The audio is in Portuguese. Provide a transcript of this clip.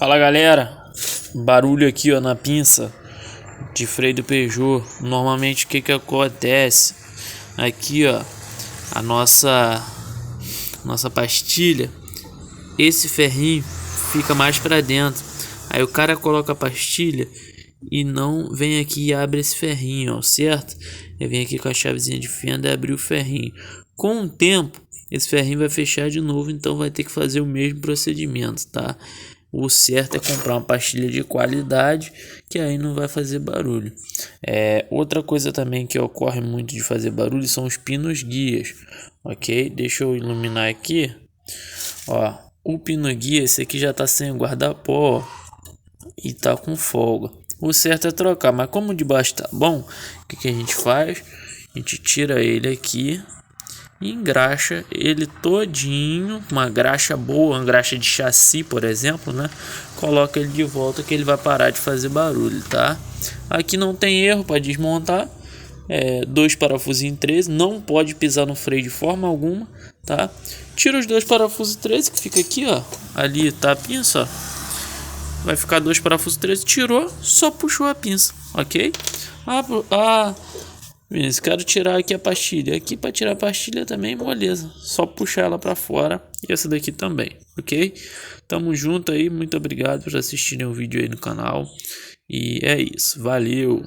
Fala galera, barulho aqui ó na pinça de freio do Peugeot. Normalmente o que acontece aqui ó, a nossa pastilha, esse ferrinho fica mais para dentro, aí o cara coloca a pastilha e não vem aqui e abre esse ferrinho ó, certo? Ele vem aqui com a chavezinha de fenda e abrir o ferrinho. Com o tempo esse ferrinho vai fechar de novo, então vai ter que fazer o mesmo procedimento, tá? O certo é comprar uma pastilha de qualidade, que aí não vai fazer barulho. Outra coisa também que ocorre muito de fazer barulho são os pinos guias, ok? Deixa eu iluminar aqui. Ó, o pino guia, esse aqui já tá sem guarda-pó e tá com folga. O certo é trocar, mas como o de baixo tá bom, o que a gente faz? A gente tira ele aqui e engraxa ele todinho, uma graxa boa, uma graxa de chassi, por exemplo, né? Coloca ele de volta que ele vai parar de fazer barulho, tá? Aqui não tem erro para desmontar. Dois parafusos em 13, não pode pisar no freio de forma alguma, tá? Tira os dois parafusos 13 que fica aqui, ó. Ali tá a pinça, ó. Vai ficar dois parafusos 13, tirou, só puxou a pinça, ok? Vinícius, quero tirar aqui a pastilha. Aqui para tirar a pastilha também, moleza. Só puxar ela para fora. E essa daqui também, ok? Tamo junto aí. Muito obrigado por assistirem o vídeo aí no canal. E é isso. Valeu!